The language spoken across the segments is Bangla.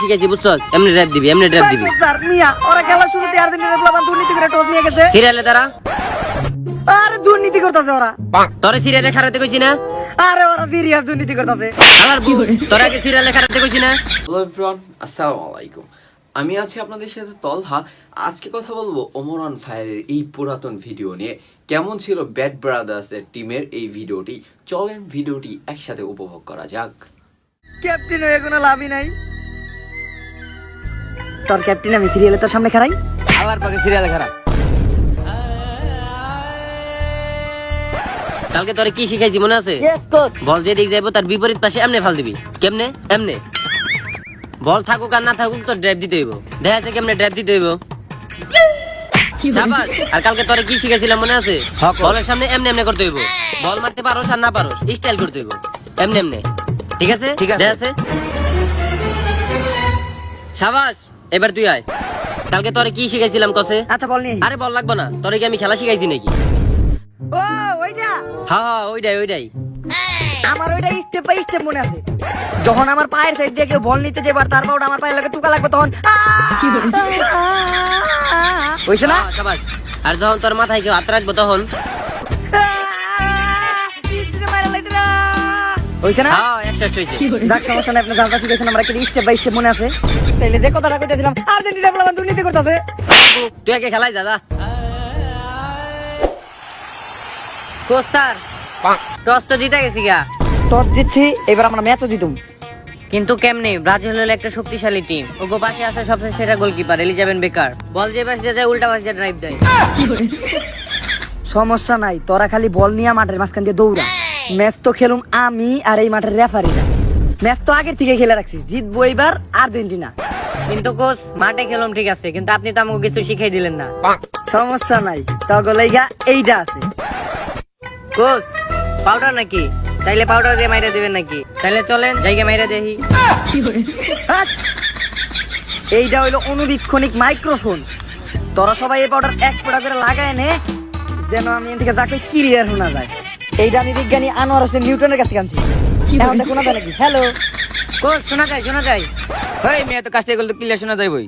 ঠিক আছে বুঝছস, এমনি ড্রাইভ দিবি, এমনি ড্রাইভ দিবি। স্যার মিয়া ওরা খেলা শুরুতে আর্জেন্টিনার প্লেয়ার দুর্নীতি করে টস নিয়ে গেছে। সিরিয়ালে দাঁড়া। আরে দুর্নীতি করতেছে ওরা। তোরে সিরিয়ালে খারাতে কইছি না? আরে ওরা সিরিয়াস দুর্নীতি করতেছে। আবার তোরা কি সিরিয়ালে খারাতে কইছি না? হ্যালো এভরিওয়ান, আসসালামু আলাইকুম। আমি আছি আপনাদের সাথে তলহা। আজকে কথা বলবো ওমর অন ফায়ারের এই পুরাতন ভিডিও নিয়ে। কেমন ছিল ব্যাড ব্রাদার্সের টিমের এই ভিডিওটি? চলেন ভিডিওটি একসাথে উপভোগ করা যাক। ক্যাপ্টেন হয়ে কোনো লাভই নাই। তোর ক্যাপ্টেন আমি সিরিয়ালে তোর সামনে খারাই। আবার পাকে সিরিয়ালে খারাপ। কালকে তোরে কি শিখাইছি মনে আছে? Yes coach. বল যে দিক যাইবো তার বিপরীত পাশে এমনে ফাল দিবি। কেমনে? এমনে। বল থাকুক আর না থাকুক তোর ড্রাইভ দিতে হইব। দেখা যাচ্ছে কেমনে ড্রাইভ দিতে হইব। শাবাশ। আর কালকে তোরে কি শিখাইছিলাম মনে আছে? বলের সামনে এমনে এমনে করতে হইব। বল মারতে পারোস আর না পারোস স্টাইল করতে হইব। এমনে এমনে। ঠিক আছে? ঠিক আছে। দেখা আছে? শাবাশ। এবার তুই আয়। কালকে তোরে কি শিখাইছিলাম কসে? আচ্ছা বল নি। আরে বল লাগবে না। তোরে কি আমি খেলা শিখাইছি নাকি? ও ওইটা। হ্যাঁ ওইটাই। আমার ওইটা স্টেপ বাই স্টেপ মনে আছে। যখন আমার পায়ের সাইড দিয়ে কেউ বল নিতে যাবার তারপর ওটা আমার পায়ের লাগে টুকা লাগবে তখন হইছে না? হ্যাঁ, শাবাশ। আর যখন তোর মাথায় কেউ হাত রাখবো তখন হইছে না? হ্যাঁ 100 হইছে। যাক সমস্যা নাই, আপনি জানতে শিখেছেন আমরা কি স্টেপ বাই স্টেপ মনে আছে। তাইলে যে কথাটা কইতেছিলাম আর্জেন্টিনা প্লেয়ার দুর্নীতি করতেছে। তুই আগে খেলাই যা। কোচ স্যার, টস তো জিতে গেছি গা, টস জিতছি, এবার আমরা ম্যাচও জিতুম। কিন্তু কেমনে? ব্রাজিল হলো একটা শক্তিশালী টিম। ওগো পাশে আছে সবচেয়ে সেরা গোলকিপার এলিজাবেন বেকার। বল যে পাশ দিয়ে যায় উল্টা পাশ দিয়ে ড্রাইভ দেয়। সমস্যা নাই, তোরা খালি বল নিয়ে মাঠের মাঝখান দিয়ে দৌড়া। ম্যাচ তো খেলুম আমি আর এই মাঠের রেফারিরা। ম্যাচ তো আগের থেকে খেলে রাখছি, জিতবো এবার আর্জেন্টিনা। কিন্তু কোচ মাঠে খেলুম ঠিক আছে, কিন্তু আপনি তো আমাকে কিছু শিখাই দিলেন না। সমস্যা নাই, তগলাইগা এইটা আছে। কোচ পাউডার নাকি? তাইলে পাউডার দিয়ে মাইরা দিবেন নাকি? তাইলে চলেন জায়গা মাইরা দেখি। হাট! এইটা হইলো অনুবীক্ষণিক মাইক্রোফোন। তোরা সবাই এই পাউডার এক ফোঁটা করে লাগায় নে, যেন আমি এদিকে যাকে ক্লিয়ার শোনা যায়। এইটা আমি বিজ্ঞানী আনোয়ার হোসেন নিউটনের কাছে আনছি। এখন দেখো না নাকি? হ্যালো কোচ শোনা যায় শোনা যায়। হেই মেয়ে তো কাছ থেকে গেলে তো ক্লিয়ার শোনা যাইবই।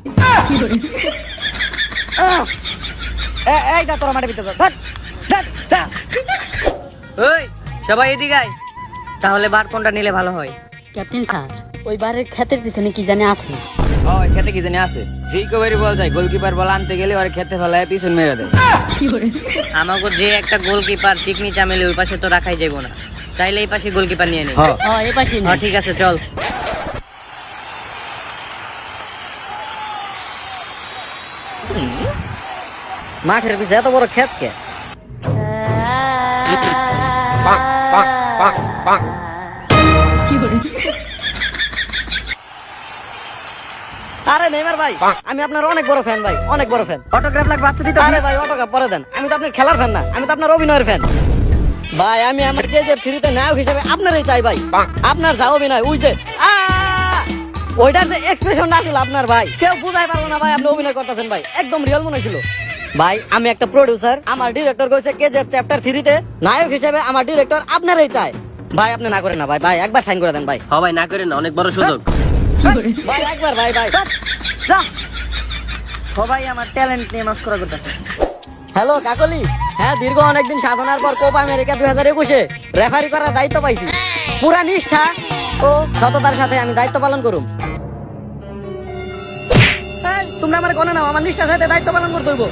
এইটা তোরা মাঠে ভিতরে যা। ওই সবাই এদিকে আয়। তাহলে বার কোনটা নিলে ভালো হয়? ক্যাপ্টেন স্যার, ওই বারের ক্ষেতের পিছনে কি জানে আছে? ওই খেতে কি জানি আছে। যেই কবারই বল যায় গোলকিপার বল আনতে গেলে আর খেতে ফেলায় পিছন মেরে দেয়। আমাকে যে একটা গোলকিপার চিকনি চামেলি ওই পাশে তো রাখাই যাইবো না, চাইলে এই পাশে গোলকিপার নিয়ে নেই। এই পাশে হ্যাঁ ঠিক আছে চল। মাঠের পিছে এত বড় ক্ষেত কে? আরে নেইমার ভাই, আমি আপনার অনেক বড় ফ্যান ভাই, অনেক বড় ফ্যান। অটোগ্রাফ লাগবে আচ্ছা দিতে? আরে ভাই অটোগ্রাফ পরে দেন, আমি তো আপনার খেলার ফ্যান না, আমি তো আপনার অভিনয়ের ফ্যান ভাই। আমি আমার যে ফ্রিতে নায়ক হিসেবে আপনারই চাই ভাই। আপনার যা অভিনয় ওই যে ওইটার যে এক্সপ্রেশন না ছিল আপনার ভাই, কেউ বুঝাই পারবো না ভাই আপনি অভিনয় করতেছেন ভাই, একদম রিয়েল মনে ছিল ভাই। আমি একটা প্রডিউসার, আমার ডিরেক্টর কইছে কেজিএফ চ্যাপ্টার 3 তে নায়ক হিসেবে আমার ডিরেক্টর আপনারই চাই ভাই। আপনি না করেন না ভাই, ভাই একবার সাইন করে দেন ভাই। হ্যাঁ ভাই না করেন না, অনেক বড় সুযোগ। ভাই একবার ভাই ভাই সবাই আমার ট্যালেন্ট নিয়ে মাস্করা করতেছে। হ্যালো কাকলি, হ্যাঁ দীর্ঘ অনেকদিন সাধনার পর কোপা আমেরিকা 2021-এ রেফারি করার দায়িত্ব পাইছি। পুরা নিষ্ঠা ও সততার সাথে আমি দায়িত্ব পালন করুম। তোমরা আমার গনে নাও, আমার নিষ্ঠার সাথে দায়িত্ব পালন করতে হইব।